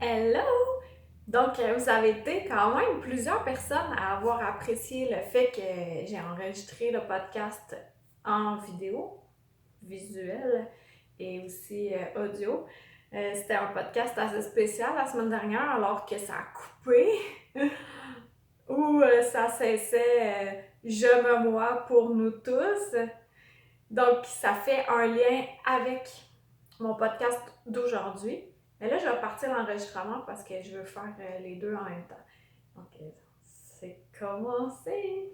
Hello! Donc, vous avez été quand même plusieurs personnes à avoir apprécié le fait que j'ai enregistré le podcast en vidéo, visuel et aussi audio. C'était un podcast assez spécial la semaine dernière alors que ça a coupé ou ça cessait je me moi pour nous tous. Donc, ça fait un lien avec mon podcast d'aujourd'hui. Mais là, je vais partir l'enregistrement parce que je veux faire les deux en même temps. Donc, c'est commencé.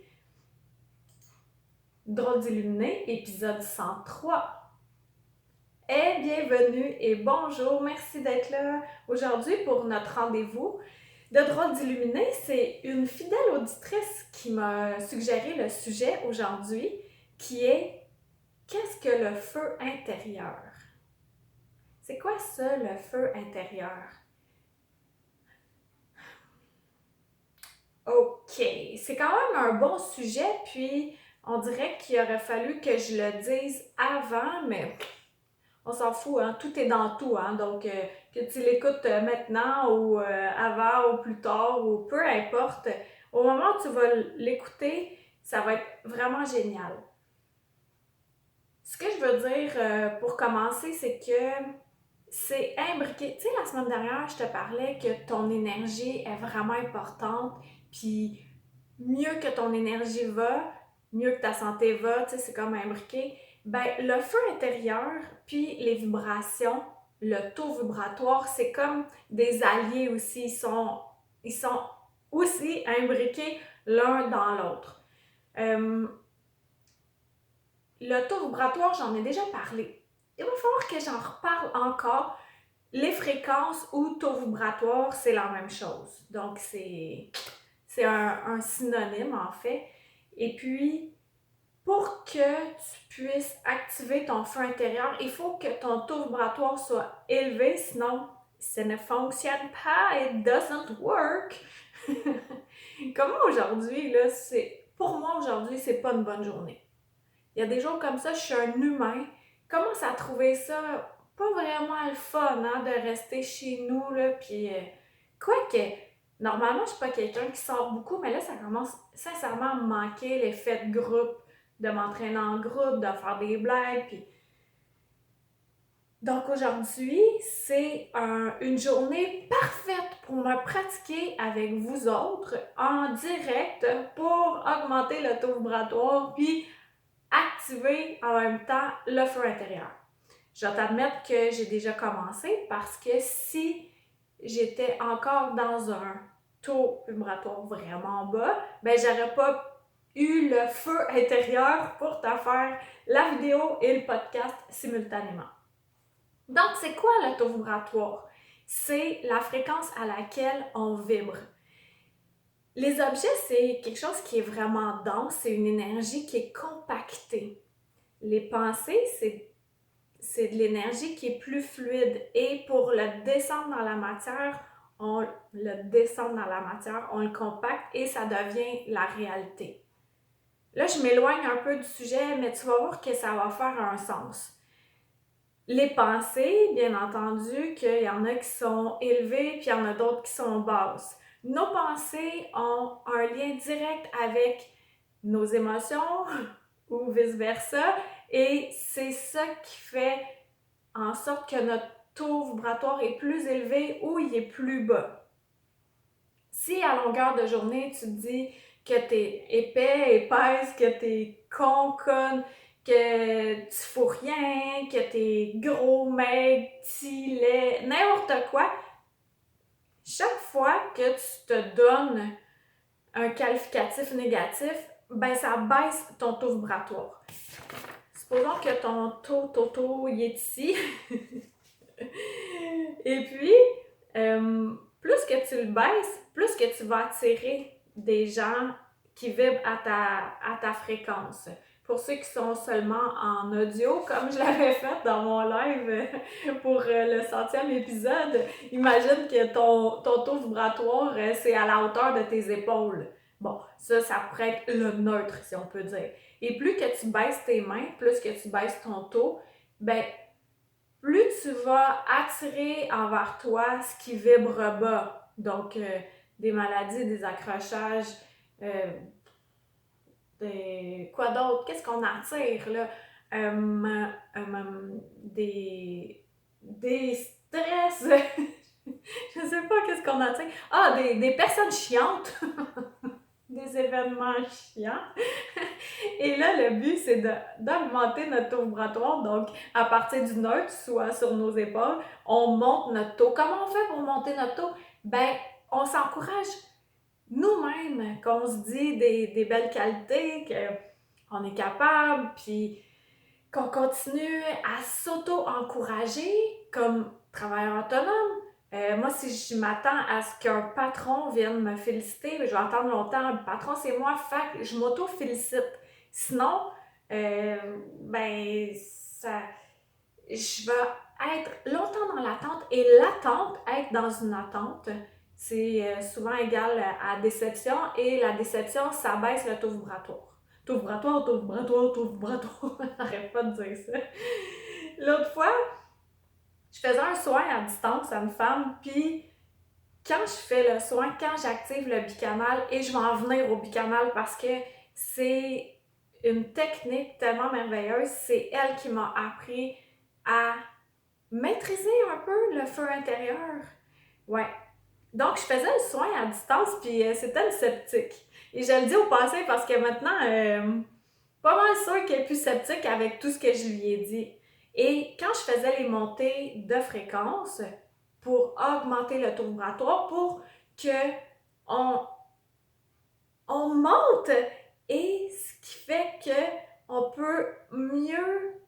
Drôle d'illuminé, épisode 103. Et bienvenue et bonjour, merci d'être là aujourd'hui pour notre rendez-vous de Drôle d'illuminé. C'est une fidèle auditrice qui m'a suggéré le sujet aujourd'hui qui est qu'est-ce que le feu intérieur? C'est quoi ça, le feu intérieur? OK, c'est quand même un bon sujet, puis on dirait qu'il aurait fallu que je le dise avant, mais on s'en fout, hein? Tout est dans tout, hein? Donc, que tu l'écoutes maintenant ou avant ou plus tard ou peu importe, au moment où tu vas l'écouter, ça va être vraiment génial. Ce que je veux dire pour commencer, c'est que c'est imbriqué. Tu sais, la semaine dernière, je te parlais que ton énergie est vraiment importante, puis mieux que ton énergie va, mieux que ta santé va, tu sais, c'est comme imbriqué. Ben, le feu intérieur, puis les vibrations, le taux vibratoire, c'est comme des alliés aussi. Ils sont aussi imbriqués l'un dans l'autre. Euh, le taux vibratoire, j'en ai déjà parlé. Il va falloir que j'en reparle encore. Les fréquences ou taux vibratoire, c'est la même chose. Donc, c'est un synonyme, en fait. Et puis, pour que tu puisses activer ton feu intérieur, il faut que ton taux vibratoire soit élevé, sinon, ça ne fonctionne pas. It doesn't work. Comment aujourd'hui, là, pour moi, aujourd'hui, c'est pas une bonne journée. Il y a des jours comme ça, je suis un humain. Commence à trouver ça pas vraiment le fun, hein, de rester chez nous, là, puis quoique, normalement, je suis pas quelqu'un qui sort beaucoup, mais là, ça commence sincèrement à me manquer l'effet de groupe, de m'entraîner en groupe, de faire des blagues, puis... Donc aujourd'hui, c'est une journée parfaite pour me pratiquer avec vous autres en direct pour augmenter le taux vibratoire, puis activer en même temps le feu intérieur. Je vais t'admettre que j'ai déjà commencé parce que si j'étais encore dans un taux vibratoire vraiment bas, ben j'aurais pas eu le feu intérieur pour te faire la vidéo et le podcast simultanément. Donc, c'est quoi le taux vibratoire? C'est la fréquence à laquelle on vibre. Les objets, c'est quelque chose qui est vraiment dense, c'est une énergie qui est compactée. Les pensées, c'est de l'énergie qui est plus fluide. Et pour le descendre dans la matière, on le descend dans la matière, on le compacte et ça devient la réalité. Là, je m'éloigne un peu du sujet, mais tu vas voir que ça va faire un sens. Les pensées, bien entendu, qu'il y en a qui sont élevées, puis il y en a d'autres qui sont basses. Nos pensées ont un lien direct avec nos émotions ou vice-versa, et c'est ça qui fait en sorte que notre taux vibratoire est plus élevé ou il est plus bas. Si à longueur de journée, tu te dis que t'es épais, épaisse, que t'es conne, que tu fous rien, que t'es gros, maigre, petit, laid, n'importe quoi, chaque fois que tu te donnes un qualificatif négatif, ben ça baisse ton taux vibratoire. Supposons que ton taux, il est ici. Et puis, plus que tu le baisses, plus que tu vas attirer des gens qui vibrent à ta fréquence. Pour ceux qui sont seulement en audio, comme je l'avais fait dans mon live pour le 100e épisode, imagine que ton taux vibratoire, c'est à la hauteur de tes épaules. Bon, ça pourrait être le neutre, si on peut dire. Et plus que tu baisses tes mains, plus que tu baisses ton taux, ben plus tu vas attirer envers toi ce qui vibre bas. Donc, des maladies, des accrochages, euh, quoi d'autre? Qu'est-ce qu'on attire, là? Des stress. Je sais pas qu'est-ce qu'on attire. Ah, des personnes chiantes. Des événements chiants. Et là, le but, c'est d'augmenter notre taux vibratoire. Donc, à partir du neutre, soit sur nos épaules, on monte notre taux. Comment on fait pour monter notre taux? Ben, on s'encourage nous-mêmes, qu'on se dit des belles qualités, qu'on est capable, puis qu'on continue à s'auto-encourager comme travailleur autonome. Moi, si je m'attends à ce qu'un patron vienne me féliciter, je vais attendre longtemps. Le patron, c'est moi, fait que je m'auto-félicite. Sinon, euh, ben, ça, je vais être longtemps dans l'attente. Et l'attente, être dans une attente, c'est souvent égal à déception. Et la déception, ça baisse le taux vibratoire. Taux vibratoire, taux vibratoire, taux vibratoire. J'arrête pas de dire ça. L'autre fois, je faisais un soin à distance à une femme, puis quand je fais le soin, quand j'active le bicanal, et je vais en venir au bicanal parce que c'est une technique tellement merveilleuse, c'est elle qui m'a appris à maîtriser un peu le feu intérieur. Ouais. Donc, je faisais le soin à distance, puis c'était une sceptique. Et je le dis au passé parce que maintenant, pas mal sûr qu'elle est plus sceptique avec tout ce que je lui ai dit. Et quand je faisais les montées de fréquence pour augmenter le taux vibratoire, pour que on, on monte, et ce qui fait que on peut mieux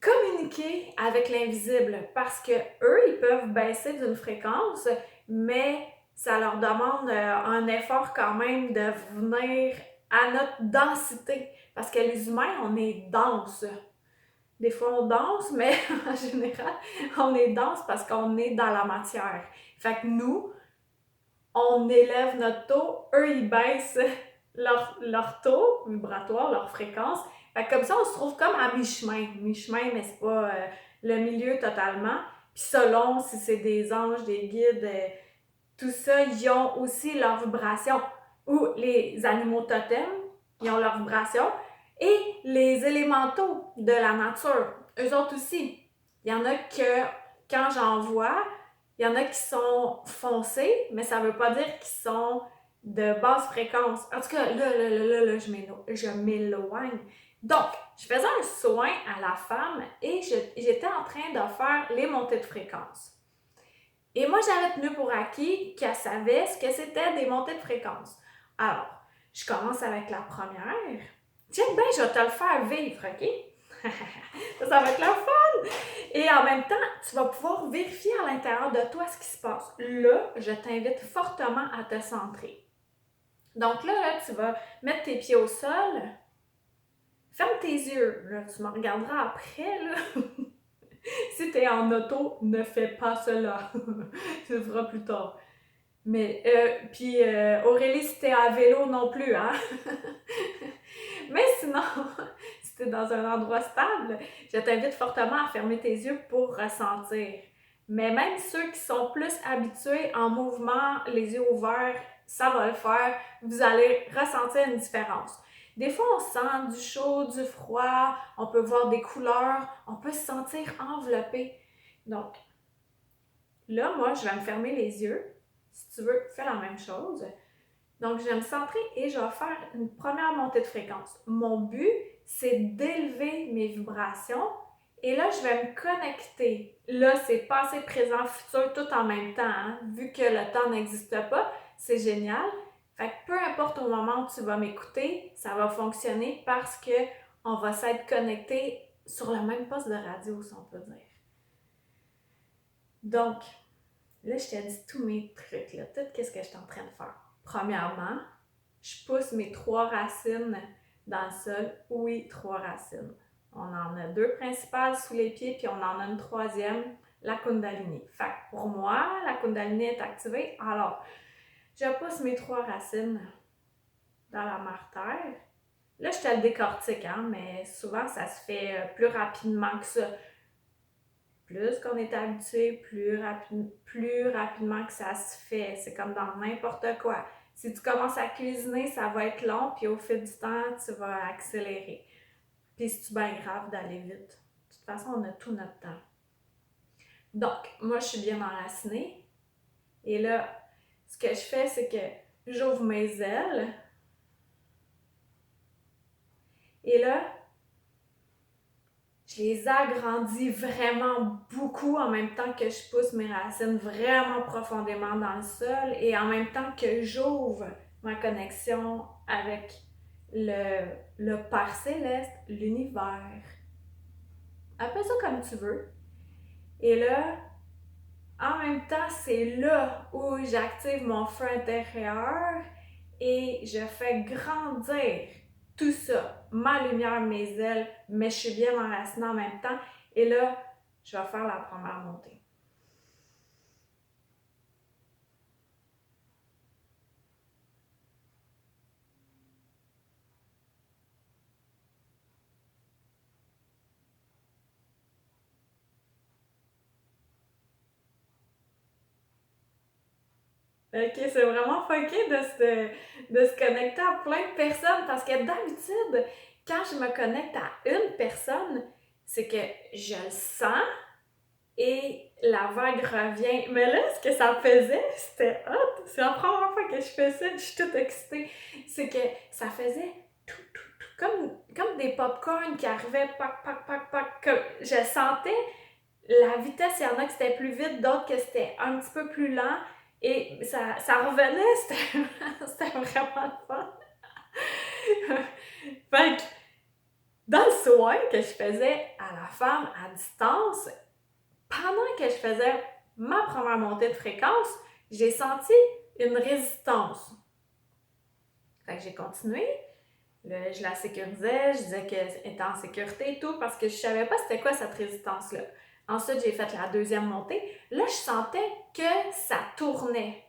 communiquer avec l'invisible parce que eux, ils peuvent baisser d'une fréquence, mais ça leur demande un effort quand même de venir à notre densité. Parce que les humains, on est dense. Des fois, on danse, mais en général, on est dense parce qu'on est dans la matière. Fait que nous, on élève notre taux, eux, ils baissent leur taux vibratoire, leur fréquence. Fait que comme ça, on se trouve comme à mi-chemin. Mi-chemin, mais c'est pas le milieu totalement. Puis selon si c'est des anges, des guides, tout ça, ils ont aussi leur vibration. Ou les animaux totems, ils ont leur vibration. Et les élémentaux de la nature, eux autres aussi. Il y en a que, quand j'en vois, il y en a qui sont foncés, mais ça veut pas dire qu'ils sont de basse fréquence. En tout cas, là, je m'éloigne. Donc, je faisais un soin à la femme et j'étais en train de faire les montées de fréquence. Et moi, j'avais tenu pour acquis qu'elle savait ce que c'était des montées de fréquence. Alors, je commence avec la première. Tiens, ben, je vais te le faire vivre, OK? Ça va être le fun! Et en même temps, tu vas pouvoir vérifier à l'intérieur de toi ce qui se passe. Là, je t'invite fortement à te centrer. Donc là, tu vas mettre tes pieds au sol. Ferme tes yeux. Là, tu me regarderas après, là. Si tu es en auto, ne fais pas cela. Tu le feras plus tard. Mais, puis Aurélie, si t'es à vélo non plus, hein? Mais sinon, si t'es dans un endroit stable, je t'invite fortement à fermer tes yeux pour ressentir. Mais même ceux qui sont plus habitués en mouvement, les yeux ouverts, ça va le faire. Vous allez ressentir une différence. Des fois, on sent du chaud, du froid, on peut voir des couleurs, on peut se sentir enveloppé. Donc, là, moi, je vais me fermer les yeux. Si tu veux, fais la même chose. Donc, je vais me centrer et je vais faire une première montée de fréquence. Mon but, c'est d'élever mes vibrations et là, je vais me connecter. Là, c'est passé, présent, futur, tout en même temps. Hein? Vu que le temps n'existe pas, c'est génial. Fait que peu importe au moment où tu vas m'écouter, ça va fonctionner parce que on va s'être connecté sur le même poste de radio, si on peut dire. Donc, là, je t'ai dit tous mes trucs, là, tout ce que je suis en train de faire. Premièrement, je pousse mes 3 racines dans le sol. Oui, 3 racines. On en a 2 principales sous les pieds, puis on en a une troisième, la Kundalini. Fait que pour moi, la Kundalini est activée. Alors, je pousse mes 3 racines dans la mère terre. Là, je te le décortique, hein, mais souvent, ça se fait plus rapidement que ça. Plus qu'on est habitué, plus rapidement que ça se fait. C'est comme dans n'importe quoi. Si tu commences à cuisiner, ça va être long, puis au fil du temps, tu vas accélérer. Puis c'est bien grave d'aller vite. De toute façon, on a tout notre temps. Donc, moi, je suis bien enracinée. Et là, ce que je fais, c'est que j'ouvre mes ailes. Et là, je les agrandis vraiment beaucoup en même temps que je pousse mes racines vraiment profondément dans le sol et en même temps que j'ouvre ma connexion avec le Père Céleste, l'univers. Appelle ça comme tu veux. Et là, en même temps, c'est là où j'active mon feu intérieur et je fais grandir tout ça, ma lumière, mes ailes, mais je suis bien enracinée en même temps. Et là, je vais faire la première montée. Ok, c'est vraiment fucké de se connecter à plein de personnes parce que d'habitude, quand je me connecte à une personne, c'est que je le sens et la vague revient. Mais là, ce que ça faisait, c'était hot. C'est la première fois que je fais ça, je suis toute excitée. C'est que ça faisait comme des pop-corn qui arrivaient, pac, pac, pac, pac. Je sentais la vitesse, il y en a que c'était plus vite, d'autres que c'était un petit peu plus lent. Et ça revenait, c'était vraiment le fun. Fait que, dans le soin que je faisais à la femme à distance, pendant que je faisais ma première montée de fréquence, j'ai senti une résistance. Fait que j'ai continué. Là, je la sécurisais, je disais qu'elle était en sécurité et tout, parce que je savais pas c'était quoi cette résistance-là. Ensuite, j'ai fait la deuxième montée. Là, je sentais que ça tournait.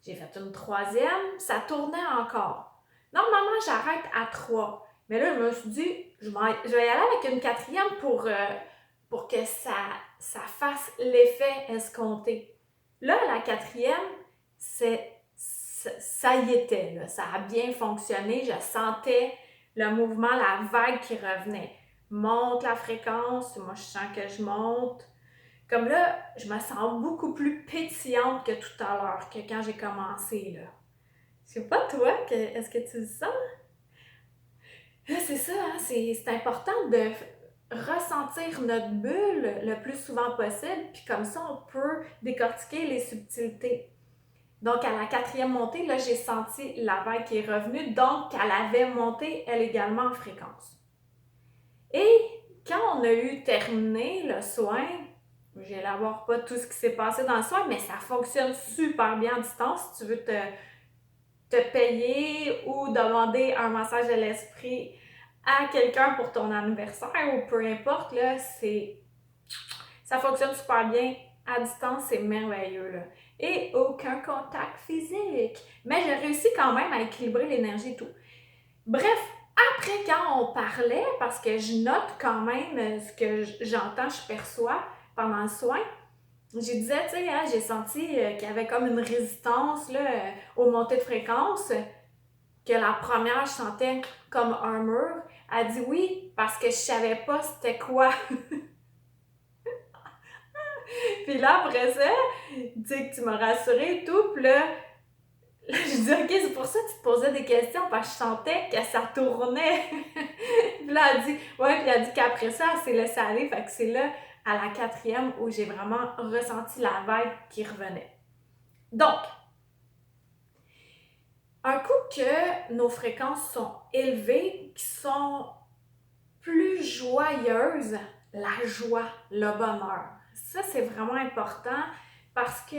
J'ai fait une troisième, ça tournait encore. Normalement, j'arrête à 3. Mais là, je me suis dit, je vais y aller avec une quatrième pour que ça fasse l'effet escompté. Là, la quatrième, ça y était, là. Ça a bien fonctionné. Je sentais le mouvement, la vague qui revenait. Monte la fréquence, moi je sens que je monte. Comme là, je me sens beaucoup plus pétillante que tout à l'heure, que quand j'ai commencé, là. Je sais pas, toi, est-ce que tu le sens? Là, c'est ça, hein, c'est important de ressentir notre bulle le plus souvent possible, puis comme ça, on peut décortiquer les subtilités. Donc, à la quatrième montée, là, j'ai senti la vague qui est revenue, donc elle avait monté, elle également, en fréquence. Et quand on a eu terminé le soin, j'élabore pas tout ce qui s'est passé dans le soin, mais ça fonctionne super bien à distance. Si tu veux te payer ou demander un massage de l'esprit à quelqu'un pour ton anniversaire ou peu importe, là, ça fonctionne super bien à distance, c'est merveilleux, là. Et aucun contact physique. Mais j'ai réussi quand même à équilibrer l'énergie et tout. Bref, après, quand on parlait, parce que je note quand même ce que j'entends, je perçois pendant le soin, je disais, tu sais, hein, j'ai senti qu'il y avait comme une résistance là, aux montées de fréquence, que la première, je sentais comme un mur. Elle dit oui, parce que je savais pas c'était quoi. Puis là, après ça, tu sais que tu m'as rassurée et tout, puis là, je dis ok, c'est pour ça que tu te posais des questions, parce que je sentais que ça tournait. Puis là, elle dit, ouais, puis elle dit qu'après ça, elle s'est laissée aller, fait que c'est là, à la quatrième, où j'ai vraiment ressenti la vague qui revenait. Donc, un coup que nos fréquences sont élevées, qui sont plus joyeuses, la joie, le bonheur. Ça, c'est vraiment important parce que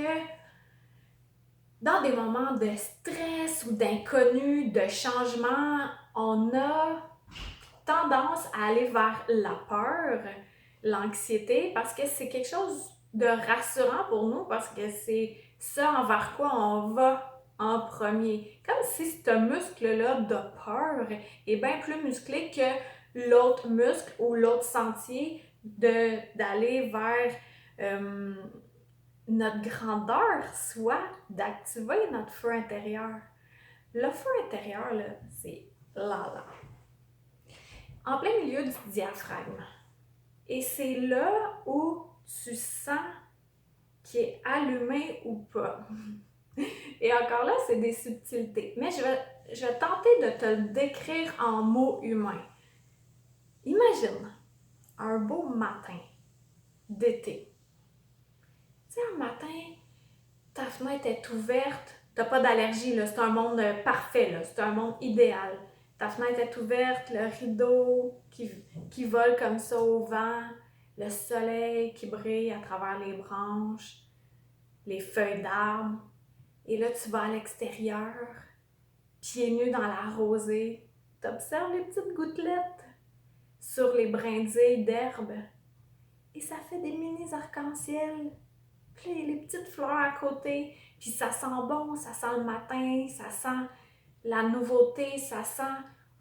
dans des moments de stress ou d'inconnu, de changement, on a tendance à aller vers la peur, l'anxiété, parce que c'est quelque chose de rassurant pour nous, parce que c'est ça envers quoi on va en premier. Comme si ce muscle-là de peur est bien plus musclé que l'autre muscle ou l'autre sentier d'aller vers notre grandeur, soit d'activer notre feu intérieur. Le feu intérieur, là, c'est là. En plein milieu du diaphragme. Et c'est là où tu sens qu'il est allumé ou pas. Et encore là, c'est des subtilités. Mais je vais tenter de te le décrire en mots humains. Imagine un beau matin d'été. Tu sais, un matin, ta fenêtre est ouverte, t'as pas d'allergie, là, c'est un monde parfait, là, c'est un monde idéal. Ta fenêtre est ouverte, le rideau qui vole comme ça au vent, le soleil qui brille à travers les branches, les feuilles d'arbres. Et là, tu vas à l'extérieur, pieds nus dans la rosée, t'observes les petites gouttelettes sur les brindilles d'herbe. Et ça fait des mini arcs-en-ciel. Puis là, il y a les petites fleurs à côté. Puis ça sent bon, ça sent le matin, ça sent la nouveauté, ça sent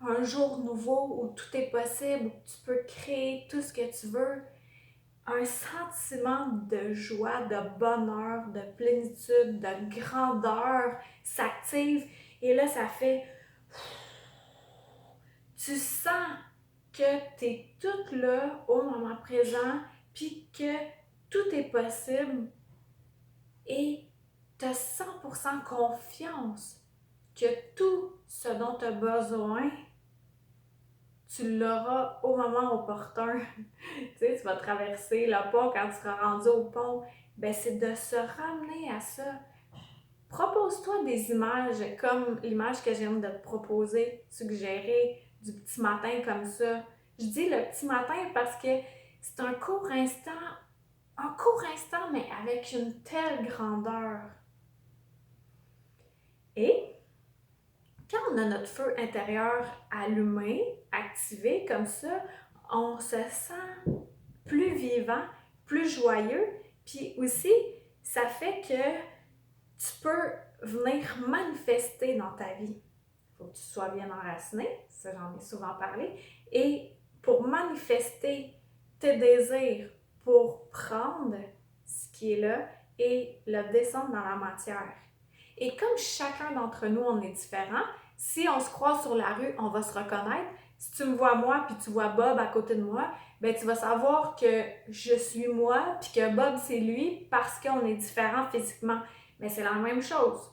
un jour nouveau où tout est possible, où tu peux créer tout ce que tu veux. Un sentiment de joie, de bonheur, de plénitude, de grandeur s'active. Et là, ça fait... Tu sens que tu es toute là au moment présent, puis que tout est possible. Et tu as 100% confiance que tout ce dont tu as besoin, tu l'auras au moment opportun. Tu sais, tu vas traverser le pont, quand tu seras rendu au pont, ben c'est de se ramener à ça. Propose-toi des images comme l'image que je viens de te proposer, suggérer du petit matin comme ça. Je dis le petit matin parce que c'est un court instant, mais avec une telle grandeur. Et quand on a notre feu intérieur allumé, activé comme ça, on se sent plus vivant, plus joyeux, puis aussi, ça fait que tu peux venir manifester dans ta vie. Il faut que tu sois bien enraciné, ça j'en ai souvent parlé, et pour manifester tes désirs, pour prendre ce qui est là et le descendre dans la matière. Et comme chacun d'entre nous, on est différent, si on se croise sur la rue, on va se reconnaître. Si tu me vois moi puis tu vois Bob à côté de moi, ben tu vas savoir que je suis moi puis que Bob c'est lui parce qu'on est différents physiquement. Mais c'est la même chose.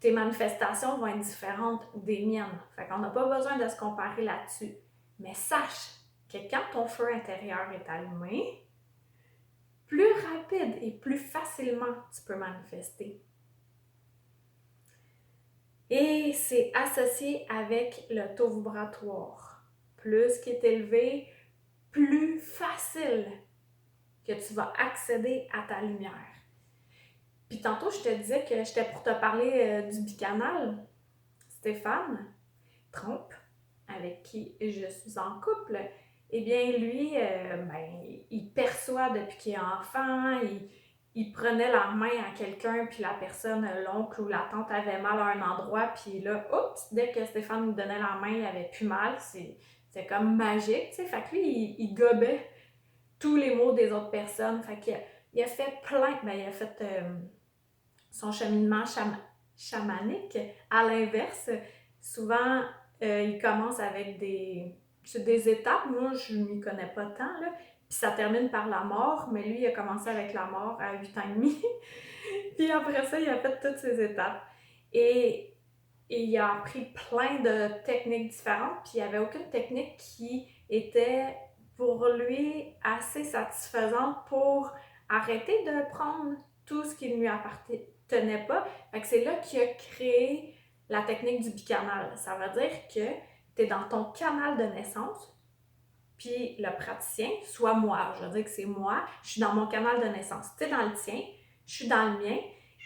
Tes manifestations vont être différentes des miennes. Fait qu'on n'a pas besoin de se comparer là-dessus. Mais sache que quand ton feu intérieur est allumé, plus rapide et plus facilement tu peux manifester. Et c'est associé avec le taux vibratoire. Plus qui est élevé, plus facile que tu vas accéder à ta lumière. Puis tantôt, je te disais que j'étais pour te parler du bicanal. Stéphane Trompe, avec qui je suis en couple, eh bien lui, il perçoit depuis qu'il est enfant, il prenait la main à quelqu'un, puis la personne, l'oncle ou la tante avait mal à un endroit, puis là, oups, dès que Stéphane nous donnait la main, il avait plus mal. C'est comme magique, tu sais. Fait que lui, il gobait tous les maux des autres personnes. Fait qu'il a fait plein, il a fait son cheminement chamanique. À l'inverse, souvent, il commence avec des étapes. Moi, je ne m'y connais pas tant, là. Puis ça termine par la mort, mais lui, il a commencé avec la mort à 8 ans et demi. Puis après ça, il a fait toutes ces étapes. Et il a appris plein de techniques différentes, puis il n'y avait aucune technique qui était pour lui assez satisfaisante pour arrêter de prendre tout ce qui ne lui appartenait pas. Fait que c'est là qu'il a créé la technique du bicanal. Ça veut dire que tu es dans ton canal de naissance, puis le praticien, soit moi, je veux dire que c'est moi, je suis dans mon canal de naissance. Tu es dans le tien, je suis dans le mien.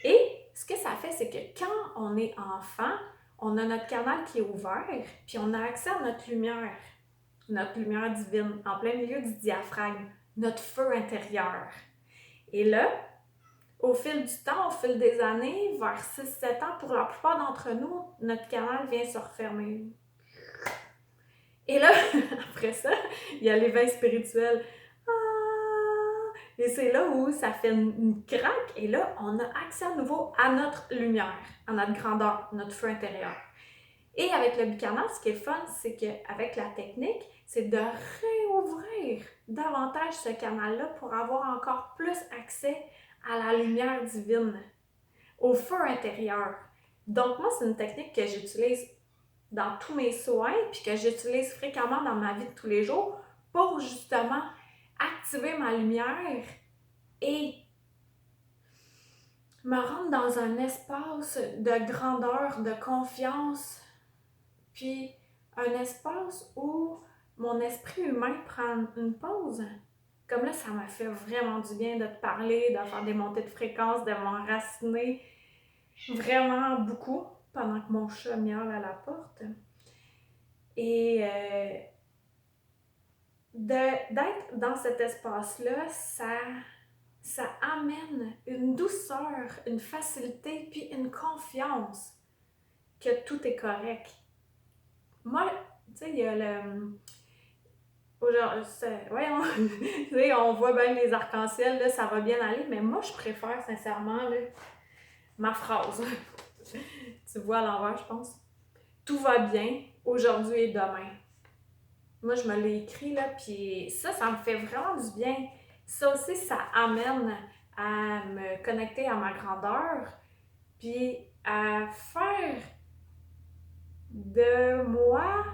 Et ce que ça fait, c'est que quand on est enfant, on a notre canal qui est ouvert, puis on a accès à notre lumière divine, en plein milieu du diaphragme, notre feu intérieur. Et là, au fil du temps, au fil des années, vers 6-7 ans, pour la plupart d'entre nous, notre canal vient se refermer. Et là, après ça, il y a l'éveil spirituel. Et c'est là où ça fait une craque et là, on a accès à nouveau à notre lumière, à notre grandeur, notre feu intérieur. Et avec le bicarbonate, ce qui est fun, c'est qu'avec la technique, c'est de réouvrir davantage ce canal-là pour avoir encore plus accès à la lumière divine, au feu intérieur. Donc moi, c'est une technique que j'utilise dans tous mes soins puis que j'utilise fréquemment dans ma vie de tous les jours pour justement activer ma lumière et me rendre dans un espace de grandeur, de confiance, puis un espace où mon esprit humain prend une pause. Comme là, ça m'a fait vraiment du bien de te parler, de faire des montées de fréquence, de m'enraciner vraiment beaucoup pendant que mon chat miaule à la porte. Et d'être dans cet espace-là, ça amène une douceur, une facilité, puis une confiance que tout est correct. Moi, tu sais, il y a le... Voyons, tu sais, on voit bien les arcs-en-ciel, là, ça va bien aller, mais moi, je préfère sincèrement là, ma phrase. Tu vois à l'envers, je pense. Tout va bien, aujourd'hui et demain. Moi, je me l'ai écrit, là, puis ça me fait vraiment du bien. Ça aussi, ça amène à me connecter à ma grandeur, puis à faire de moi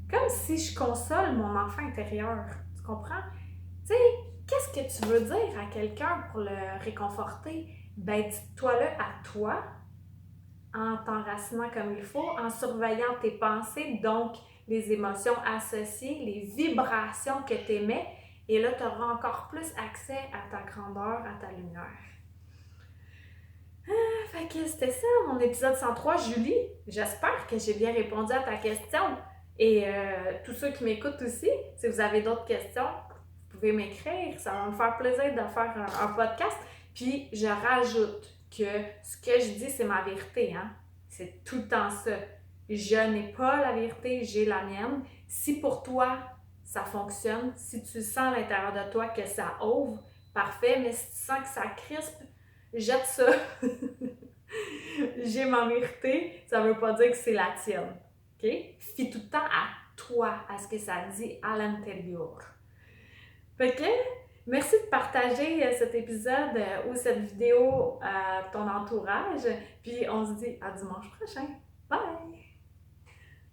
comme si je console mon enfant intérieur. Tu comprends? Tu sais, qu'est-ce que tu veux dire à quelqu'un pour le réconforter? Ben, dis-toi-le à toi, en t'enracinant comme il faut, en surveillant tes pensées, donc les émotions associées, les vibrations que tu émets, et là, tu auras encore plus accès à ta grandeur, à ta lumière. Fait que c'était ça, mon épisode 103, Julie. J'espère que j'ai bien répondu à ta question. Et tous ceux qui m'écoutent aussi, si vous avez d'autres questions, vous pouvez m'écrire. Ça va me faire plaisir de faire un podcast. Puis je rajoute que ce que je dis, c'est ma vérité. Hein? C'est tout le temps ça. Je n'ai pas la vérité, j'ai la mienne. Si pour toi, ça fonctionne, si tu sens à l'intérieur de toi que ça ouvre, parfait. Mais si tu sens que ça crispe, jette ça. J'ai ma vérité, ça veut pas dire que c'est la tienne. OK? Fie tout le temps à toi, à ce que ça dit à l'intérieur. Fait que, merci de partager cet épisode ou cette vidéo à ton entourage. Puis on se dit à dimanche prochain. Bye!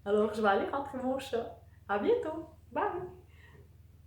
Alors, je vais aller rentrer mon chat. À bientôt! Bye!